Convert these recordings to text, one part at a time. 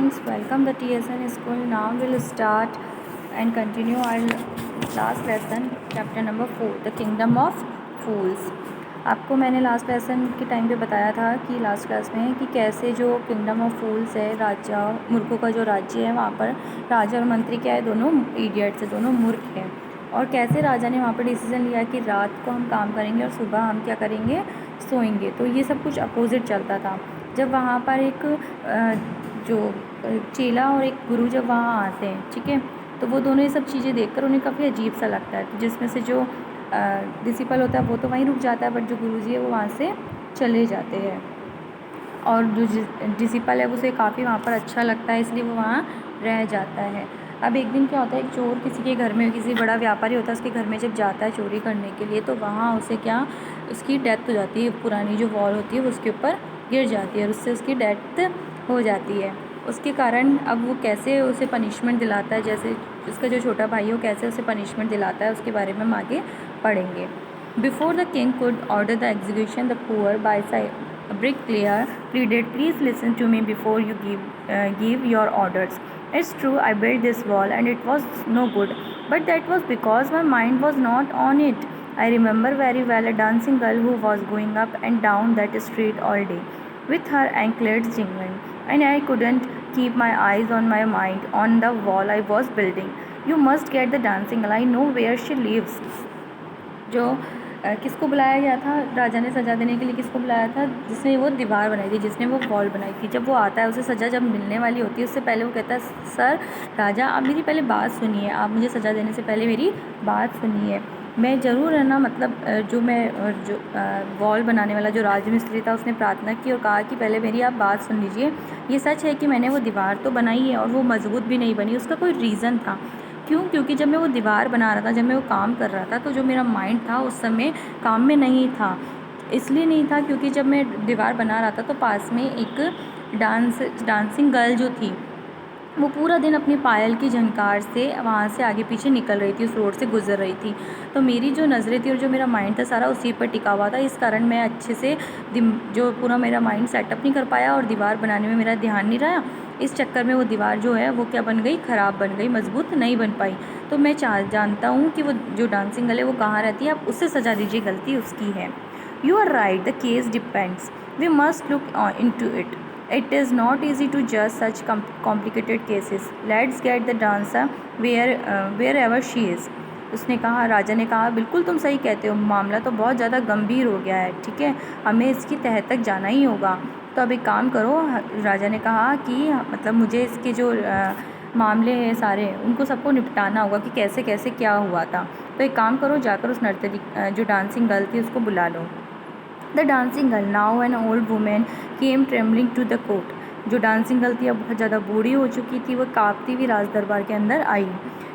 students, welcome the TSN school. Now we'll start and continue our last lesson, chapter number 4, the kingdom of fools. आपको मैंने last lesson के time पे बताया था कि last class में कि कैसे जो किंगडम ऑफ फूल्स है, राजा मूर्खों का जो राज्य है, वहाँ पर राजा और मंत्री क्या है, दोनों इडियट्स है, दोनों मूर्ख हैं। और कैसे राजा ने वहाँ पर डिसीजन लिया कि रात को हम काम करेंगे और सुबह हम क्या करेंगे, सोएंगे। तो ये सब कुछ अपोजिट चलता था। जब वहाँ पर एक जो चेला और एक गुरु जब वहाँ आते हैं, ठीक है, तो वो दोनों ये सब चीज़ें देखकर उन्हें काफ़ी अजीब सा लगता है। तो जिसमें से जो डिसिपल होता है वो तो वहीं रुक जाता है, बट जो गुरुजी है वो वहाँ से चले जाते हैं। और जो डिसिपल है उसे काफ़ी वहाँ पर अच्छा लगता है, इसलिए वो वहाँ रह जाता है। अब एक दिन क्या होता है, एक चोर किसी के घर में, किसी बड़ा व्यापारी होता है उसके घर में जब जाता है चोरी करने के लिए, तो वहाँ उसे क्या, उसकी डेथ हो जाती है। पुरानी जो वॉल होती है वो उसके ऊपर गिर जाती है और उससे उसकी डेथ हो जाती है। उसके कारण अब वो कैसे उसे पनिशमेंट दिलाता है, जैसे उसका जो छोटा भाई है वो कैसे उसे पनिशमेंट दिलाता है, उसके बारे में हम आगे पढ़ेंगे। Before the king could order the execution, the poor boy bricklayer pleaded, please listen to me before you give your orders. It's true, I built this wall and it was no good, but that was because my mind was not on it. I remember very well a dancing girl who was going up and down that street all day with her anklets jingling, and I couldn't keep my eyes on my mind on the wall I was building. You must get the dancing girl, I know where she lives. जो किसको बुलाया गया था, राजा ने सज़ा देने के लिए किसको बुलाया था, जिसने वो दीवार बनाई थी, जिसने वो वॉल बनाई थी। जब वो आता है, उसे सज़ा जब मिलने वाली होती है, उससे पहले वो कहता है, सर राजा आप मेरी पहले बात सुनिए, आप मुझे सज़ा देने से पहले मेरी बात सुनिए। मैं ज़रूर है ना, मतलब जो वॉल बनाने वाला जो राजमिस्त्री था उसने प्रार्थना की और कहा कि पहले मेरी आप बात सुन लीजिए। ये सच है कि मैंने वो दीवार तो बनाई है और वो मजबूत भी नहीं बनी, उसका कोई रीज़न था। क्यों? क्योंकि जब मैं वो दीवार बना रहा था, जब मैं वो काम कर रहा था, तो जो मेरा माइंड था उस समय काम में नहीं था। इसलिए नहीं था क्योंकि जब मैं दीवार बना रहा था तो पास में एक डांसिंग गर्ल जो थी वो पूरा दिन अपनी पायल की झनकार से वहाँ से आगे पीछे निकल रही थी, उस रोड से गुजर रही थी। तो मेरी जो नज़रें थी और जो मेरा माइंड था सारा उसी पर टिका हुआ था। इस कारण मैं अच्छे से जो पूरा मेरा माइंड सेटअप नहीं कर पाया और दीवार बनाने में मेरा ध्यान नहीं रहा। इस चक्कर में वो दीवार जो है वो क्या बन गई, ख़राब बन गई, मजबूत नहीं बन पाई। तो मैं जानता हूँ कि वो जो डांसिंग गर्ल है वो कहाँ रहती है, आप उससे सजा दीजिए, गलती उसकी है। You are right, the case depends, we must look into it. It is not easy to judge such complicated cases. Let's get the dancer wherever she is. उसने कहा, राजा ने कहा, बिल्कुल तुम सही कहते हो, मामला तो बहुत ज़्यादा गंभीर हो गया है, ठीक है, हमें इसकी तह तक जाना ही होगा। तो अब एक काम करो, राजा ने कहा कि मतलब मुझे इसके जो मामले हैं सारे, उनको सबको निपटाना होगा कि कैसे कैसे क्या हुआ था। तो एक काम करो, जाकर उस नर्तकी जो डांसिंग गर्ल थी उसको बुला लो। The dancing girl, now an old women, came trembling to the court. जो डांसिंग गर्ल थी अब बहुत ज़्यादा बूढ़ी हो चुकी थी, वो काँपती हुई राज दरबार के अंदर आई।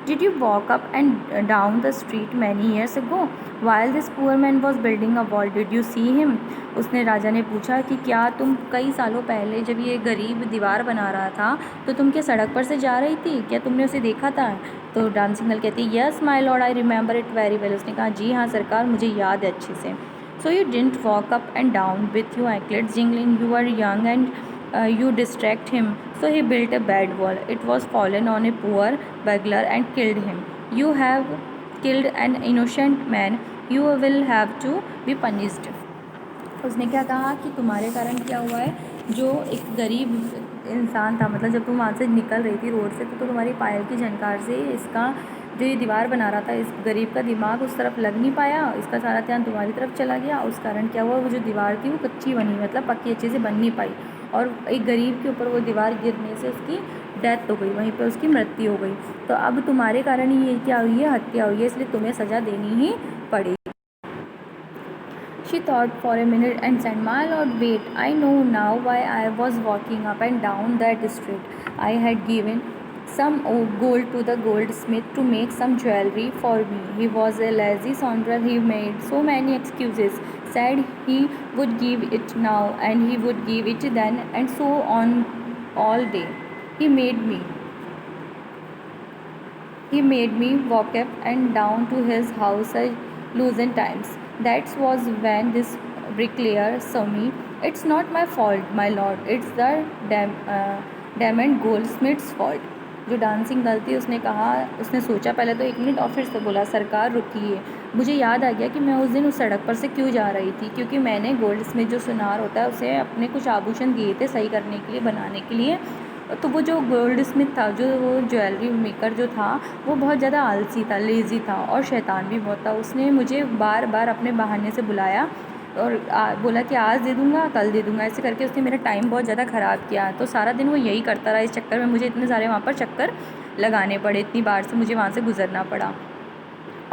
Did you walk up and down the street many years ago while this poor man was building a wall, did you see him? उसने राजा ने पूछा कि क्या तुम कई सालों पहले जब ये गरीब दीवार बना रहा था तो तुम क्या सड़क पर से जा रही थी, क्या तुमने उसे देखा था? तो डांसिंग गर्ल कहती, yes my lord, I remember it very well. उसने कहा, जी हाँ सरकार, मुझे याद है अच्छे से. So you didn't walk up and down with your anklets jingling. You were young and you distract him. So he built a bad wall. It was fallen on a poor burglar and killed him. You have killed an innocent man. You will have to be punished. उसने क्या कहा कि तुम्हारे कारण क्या हुआ है, जो एक गरीब इंसान था, मतलब जब तुम वहाँ से निकल रही थी रोड से, तो तुम्हारी पायल की झनकार से इसका जो ये दीवार बना रहा था, इस गरीब का दिमाग उस तरफ लग नहीं पाया, इसका सारा ध्यान तुम्हारी तरफ चला गया। उस कारण क्या हुआ, वो जो दीवार थी वो कच्ची बनी, मतलब पक्की अच्छे से बन नहीं पाई, और एक गरीब के ऊपर वो दीवार गिरने से उसकी डेथ हो गई, वहीं पर उसकी मृत्यु हो गई। तो अब तुम्हारे कारण ही ये क्या हुई है, हत्या हुई है, इसलिए तुम्हें सज़ा देनी ही पड़ेगी। She thought for a minute and said, my lord, wait, I know now why I was walking up and down that street. I had given some gold to the goldsmith to make some jewelry for me. He was a lazy scoundrel. He made so many excuses, said he would give it now and he would give it then, and so on all day. He made me walk up and down to his house a dozen times. That was when this bricklayer saw me. It's not my fault, my lord. It's the damned goldsmith's fault. जो dancing girl थी उसने कहा, उसने सोचा पहले तो 1 minute और फिर से बोला, सरकार रुकिए, मुझे याद आ गया कि मैं उस दिन उस सड़क पर से क्यों जा रही थी, क्योंकि मैंने गोल्ड स्मिथ जो सुनार होता है उसे अपने कुछ आभूषण दिए थे सही करने के लिए, बनाने के लिए। तो वो जो गोल्ड स्मिथ था, जो वो ज्वेलरी मेकर जो था, वो बहुत ज़्यादा आलसी था, लेज़ी था और शैतान भी बहुत था। उसने मुझे बार बार अपने बहाने से बुलाया और बोला कि आज दे दूँगा, कल दे दूँगा, ऐसे करके उसने मेरा टाइम बहुत ज़्यादा ख़राब किया। तो सारा दिन वो यही करता रहा। इस चक्कर में मुझे इतने सारे वहाँ पर चक्कर लगाने पड़े, इतनी बार से मुझे वहाँ से गुज़रना पड़ा।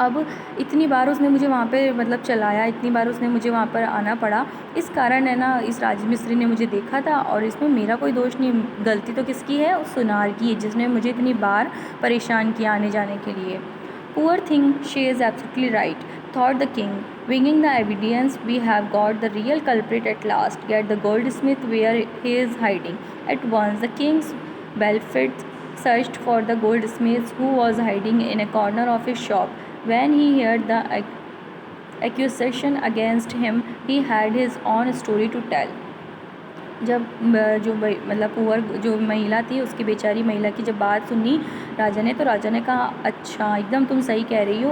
अब इतनी बार उसने मुझे वहाँ पे मतलब चलाया, इतनी बार उसने मुझे वहाँ पर आना पड़ा, इस कारण है ना इस राजमिस्त्री ने मुझे देखा था और इसमें मेरा कोई दोष नहीं। गलती तो किसकी है? उस सुनार की, जिसने मुझे इतनी बार परेशान किया आने जाने के लिए। Poor thing, she is absolutely right, thought the king, bringing the evidence, we have got the real culprit at last. Get the goldsmith where he is hiding. At once the king's Belford searched for the goldsmith who was hiding in a corner of his shop. When he heard the accusation against him, he had his own story to tell. जब जो मतलब poor जो महिला थी, उसकी बेचारी महिला की जब बात सुनी राजा ने, तो राजा ने कहा, अच्छा एकदम तुम सही कह रही हो,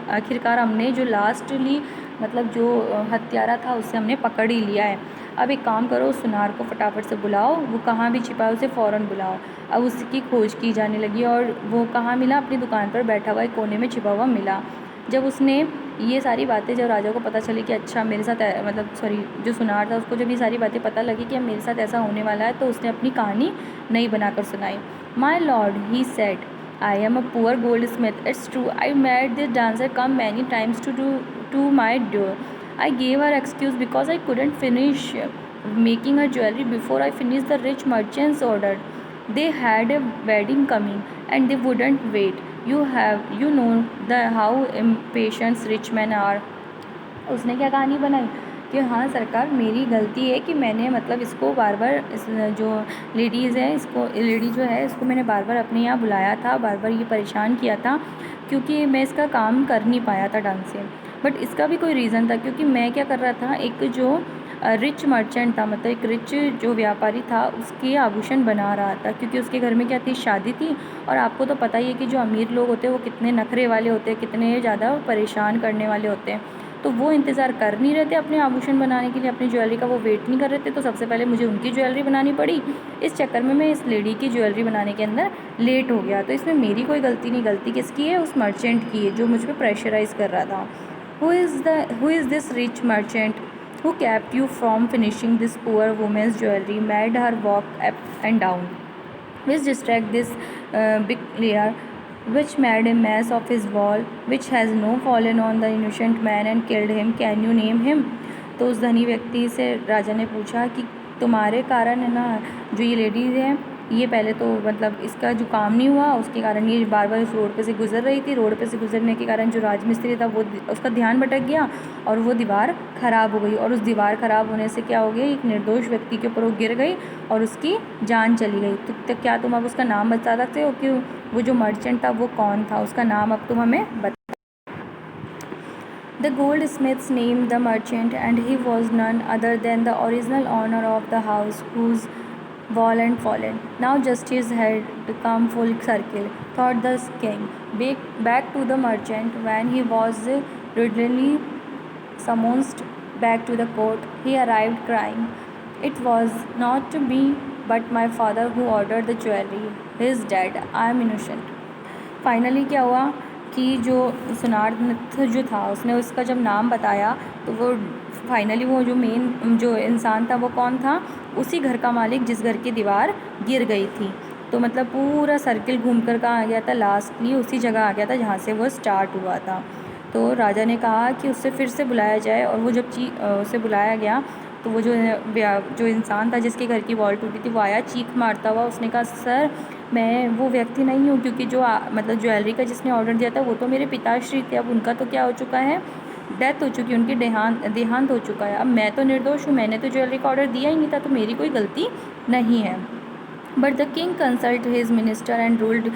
आखिरकार हमने जो लास्टली मतलब जो हत्यारा था उसे हमने पकड़ ही लिया है। अब एक काम करो, उस सुनार को फटाफट से बुलाओ, वो कहाँ भी छिपा है उसे फ़ौरन बुलाओ। अब उसकी खोज की जाने लगी और वो कहाँ मिला? अपनी दुकान पर बैठा हुआ एक कोने में छिपा हुआ मिला। जब उसने ये सारी बातें, जब राजा को पता चली कि अच्छा मेरे साथ मतलब सॉरी जो सुनार था उसको जब ये सारी बातें पता लगी कि अब मेरे साथ ऐसा होने वाला है, तो उसने अपनी कहानी नई बनाकर सुनाई। My lord, he said, I am a poor goldsmith, it's true, I made this dancer come many times to my door, I gave her excuse because I couldn't finish making her jewelry before I finished the rich merchant's order. They had a wedding coming and they wouldn't wait. You know how impatient rich men are. उसने क्या कहानी बनाई कि हाँ सरकार, मेरी गलती है कि मैंने मतलब इसको बार बार, इस जो लेडीज़ है, इसको लेडी जो है इसको मैंने बार बार अपने यहाँ बुलाया था, बार बार ये परेशान किया था, क्योंकि मैं इसका काम कर नहीं पाया था ढंग से। बट इसका भी कोई रीज़न था, क्योंकि मैं क्या कर रहा था, एक जो रिच मर्चेंट था, मतलब एक रिच जो व्यापारी था, उसके आभूषण बना रहा था, क्योंकि उसके घर में क्या थी, शादी थी। और आपको तो पता ही है कि जो अमीर लोग होते हैं वो कितने नखरे वाले होते हैं, कितने ज़्यादा परेशान करने वाले होते हैं। तो वो इंतज़ार कर नहीं रहे थे अपने आभूषण बनाने के लिए, अपनी ज्वेलरी का वो वेट नहीं कर रहे थे, तो सबसे पहले मुझे उनकी ज्वेलरी बनानी पड़ी। इस चक्कर में मैं इस लेडी की ज्वेलरी बनाने के अंदर लेट हो गया। तो इसमें मेरी कोई गलती नहीं, गलती किसकी है? उस मर्चेंट की है जो मुझ पर प्रेशराइज़ कर रहा था। Who is this rich merchant who kept you from finishing this poor woman's jewelry, made her walk up and down, which distract this big layer, which made a mess of his wall, which has no fallen on the innocent man and killed him? Can you name him? तो उस धनी व्यक्ति से राजा ने पूछा कि तुम्हारे कारण है ना जो ये लेडीज़ है, ये पहले तो मतलब इसका जो काम नहीं हुआ उसके कारण ये बार बार इस रोड पे से गुजर रही थी, रोड पे से गुजरने के कारण जो राजमिस्त्री था वो उसका ध्यान भटक गया और वो दीवार ख़राब हो गई, और उस दीवार ख़राब होने से क्या हो गया, एक निर्दोष व्यक्ति के ऊपर वो गिर गई और उसकी जान चली गई। तो क्या तुम अब उसका नाम बता सकते हो कि वो जो मर्चेंट था वो कौन था? उसका नाम अब तुम हमें बता। The goldsmiths named the merchant, and he was none other than the original owner of the house whose wall had fallen. Now justice had come full circle, thought the king. Back to the merchant when he was rudely summoned back to the court. He arrived crying, "It was not to be, but my father who ordered the jewelry. He is dead. I am innocent." Finally क्या हुआ कि जो सुनार्थ जो था उसने उसका जब नाम बताया, तो वो फाइनली वो जो मेन जो इंसान था वो कौन था? उसी घर का मालिक जिस घर की दीवार गिर गई थी। तो मतलब पूरा सर्किल घूम कर कहाँ आ गया था, लास्टली उसी जगह आ गया था जहाँ से वो स्टार्ट हुआ था। तो राजा ने कहा कि उससे फिर से बुलाया जाए, और वो जब उसे बुलाया गया तो वो जो इंसान था जिसके घर की वॉल टूटी थी वो आया चीख मारता हुआ। उसने कहा, सर मैं वो व्यक्ति नहीं हूँ, क्योंकि जो मतलब ज्वेलरी का जिसने ऑर्डर दिया था वो तो मेरे पिताश्री थे, अब उनका तो क्या हो चुका है, डेथ हो चुकी है, उनकी देहांत हो चुका है। अब मैं तो निर्दोष हूँ, मैंने तो ज्वेलरी का ऑर्डर दिया ही नहीं था, तो मेरी कोई गलती नहीं है। But the king consult his minister and ruled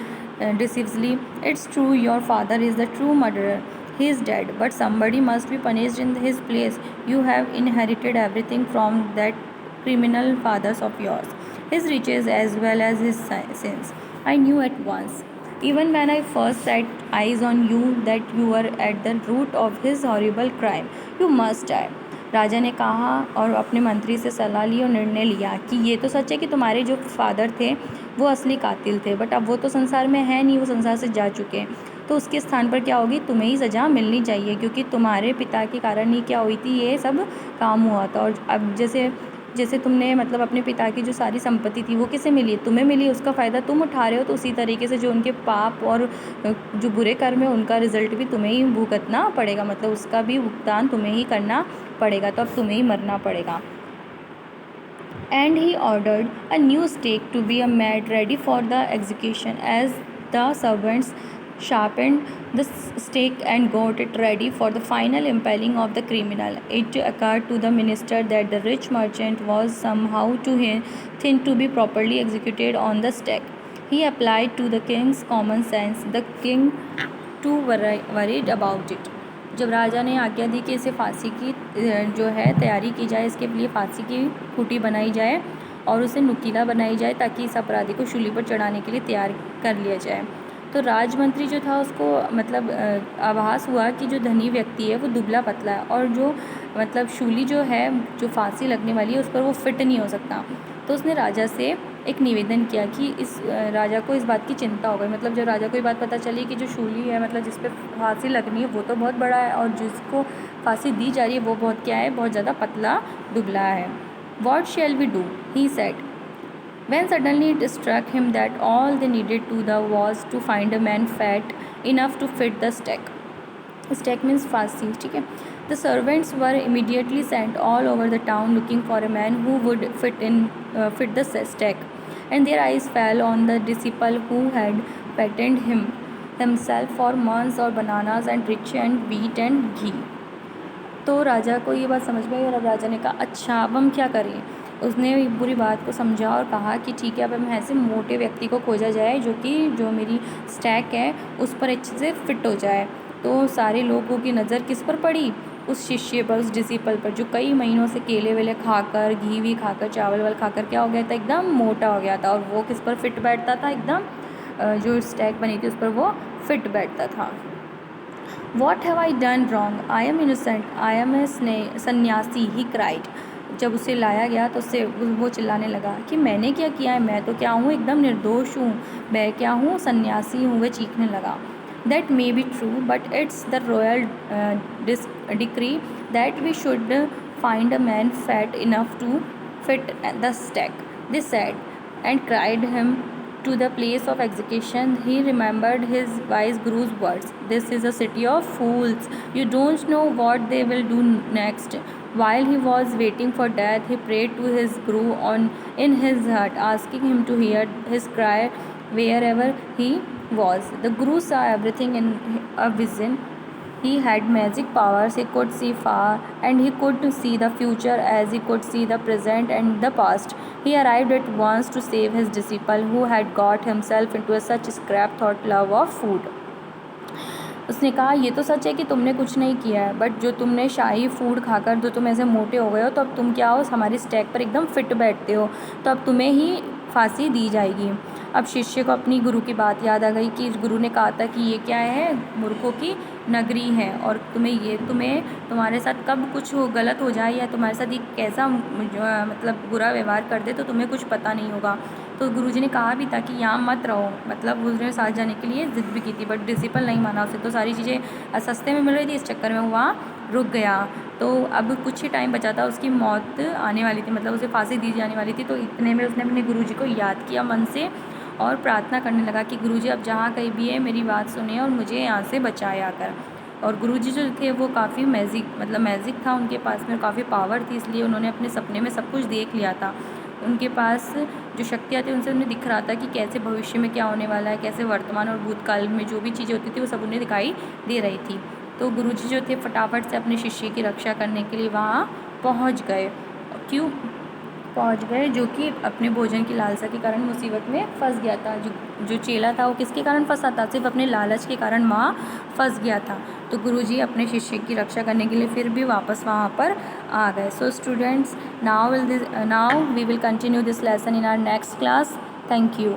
decisively, "It's true, your father is the true murderer. He is dead, but somebody must be punished in his place. You have inherited everything from that criminal fathers of yours." his riches as well as his sins. I knew at once, even when I first set eyes on you, that you were at the root of his horrible crime. You must die. राजा ने कहा और अपने मंत्री से सलाह ली और निर्णय लिया कि ये तो सच है कि तुम्हारे जो फादर थे वो असली कातिल थे, बट अब वो तो संसार में है नहीं, वो संसार से जा चुके हैं, तो उसके स्थान पर क्या होगी, तुम्हें ही सज़ा मिलनी चाहिए, क्योंकि तुम्हारे पिता के कारण ही क्या हुई थी, ये सब काम हुआ था। और अब जैसे जैसे तुमने मतलब अपने पिता की जो सारी संपत्ति थी वो किसे मिली, तुम्हें मिली, उसका फ़ायदा तुम उठा रहे हो, तो उसी तरीके से जो उनके पाप और जो बुरे कर्म है उनका रिजल्ट भी तुम्हें ही भुगतना पड़ेगा, मतलब उसका भी भुगतान तुम्हें ही करना पड़ेगा, तो अब तुम्हें ही मरना पड़ेगा। And he ordered a new stake to be made ready for the execution. As the servants sharpened the stake and got it ready for the final impaling of the criminal, it occurred to the minister that the rich merchant was somehow too thin to be properly executed on the stake. He applied to the king's common sense. The king too worried about it. जब राजा ने आज्ञा दी कि इसे फांसी की जो है तैयारी की जाए, इसके लिए फांसी की खूंटी बनाई जाए और उसे नुकीला बनाई जाए ताकि इस अपराधी को शूली पर चढ़ाने के लिए तैयार कर लिया जाए, तो राजमंत्री जो था उसको मतलब आभास हुआ कि जो धनी व्यक्ति है वो दुबला पतला है और जो मतलब शूली जो है जो फांसी लगने वाली है उस पर वो फिट नहीं हो सकता। तो उसने राजा से एक निवेदन किया कि इस राजा को इस बात की चिंता हो गई, मतलब जब राजा को ये बात पता चली कि जो शूली है मतलब जिस पर फांसी लगनी है वो तो बहुत बड़ा है और जिसको फांसी दी जा रही है वो बहुत क्या है, बहुत ज़्यादा पतला दुबला है। What shall we do? He said. When suddenly it struck him that all they needed to do was to find a man fat enough to fit the stake. Stake means फांसी, ठीक है। The servants were immediately sent all over the town looking for a man who would fit the stake, and their eyes fell on the disciple who had fattened himself for months on bananas and rich and wheat and ghee. तो राजा को ये बात समझ में आई और अब राजा ने कहा अच्छा अब हम क्या करें। उसने पूरी बात को समझा और कहा कि ठीक है अब हम ऐसे मोटे व्यक्ति को खोजा जाए जो मेरी स्टैक है उस पर अच्छे से फिट हो जाए। तो सारे लोगों की नज़र किस पर पड़ी, उस शिष्य पर, उस डिसिपल पर जो कई महीनों से केले वेले खाकर घी भी खाकर चावल वाल खाकर क्या हो गया था, एकदम मोटा हो गया था। और वो किस पर फिट बैठता था, एकदम जो स्टैक बनी थी उस पर वो फिट बैठता था। What have I done wrong? I am innocent. I am a सन्यासी, he cried. जब उसे लाया गया तो उससे वो चिल्लाने लगा कि मैंने क्या किया है, मैं तो क्या हूँ, एकदम निर्दोष हूँ, मैं क्या हूँ, सन्यासी हूँ। वह चीखने लगा। That may be true, but it's the royal decree that we should find a man fat enough to fit the stake, they said, and cried him to the place of execution. He remembered his wise guru's words. This is a city of fools. You don't know what they will do next. While he was waiting for death, he prayed to his guru in his heart, asking him to hear his cry wherever he was. The guru saw everything in a vision. He had magic powers, he could see far, and he could see the future as he could see the present and the past. He arrived at once to save his disciple who had got himself into such scrap thought love of food. उसने कहा ये तो सच है कि तुमने कुछ नहीं किया है, बट जो तुमने शाही फूड खाकर जो तुम ऐसे मोटे हो गए हो तो अब तुम क्या हो, हमारी स्टैक पर एकदम फिट बैठते हो, तो अब तुम्हें ही फांसी दी जाएगी। अब शिष्य को अपनी गुरु की बात याद आ गई कि गुरु ने कहा था कि ये क्या है, मूर्खों की नगरी है और तुम्हें तुम्हारे साथ कब कुछ गलत हो जाए या तुम्हारे साथ ये कैसा मतलब बुरा व्यवहार कर दे तो तुम्हें कुछ पता नहीं होगा। तो गुरुजी ने कहा भी था कि यहाँ मत रहो, मतलब उसने साथ जाने के लिए ज़िद भी की थी, बट डिसिपल नहीं माना उसे, तो सारी चीज़ें सस्ते में मिल रही थी, इस चक्कर में वो वहाँ रुक गया। तो अब कुछ ही टाइम बचा था, उसकी मौत आने वाली थी, मतलब उसे फांसी दी जाने वाली थी। तो इतने में उसने अपने गुरुजी को याद किया मन से और प्रार्थना करने लगा कि गुरुजी अब जहाँ कहीं भी है मेरी बात सुने और मुझे यहाँ से बचाए आकर। और गुरुजी जो थे वो काफ़ी मैजिक था उनके पास में, काफ़ी पावर थी, इसलिए उन्होंने अपने सपने में सब कुछ देख लिया था। उनके पास जो शक्तियाँ थी उनसे उन्हें दिख रहा था कि कैसे भविष्य में क्या होने वाला है, कैसे वर्तमान और भूतकाल में जो भी चीज़ें होती थी वो सब उन्हें दिखाई दे रही थी। तो गुरुजी जो थे फटाफट से अपने शिष्य की रक्षा करने के लिए वहाँ पहुँच गए। क्यों पहुंच गए, जो कि अपने भोजन की लालसा के कारण मुसीबत में फंस गया था। जो चेला था वो किसके कारण फंसा था? सिर्फ अपने लालच के कारण वहाँ फंस गया था। तो गुरुजी अपने शिष्य की रक्षा करने के लिए फिर भी वापस वहाँ पर आ गए। So students, now we will continue this lesson in our next class. Thank you.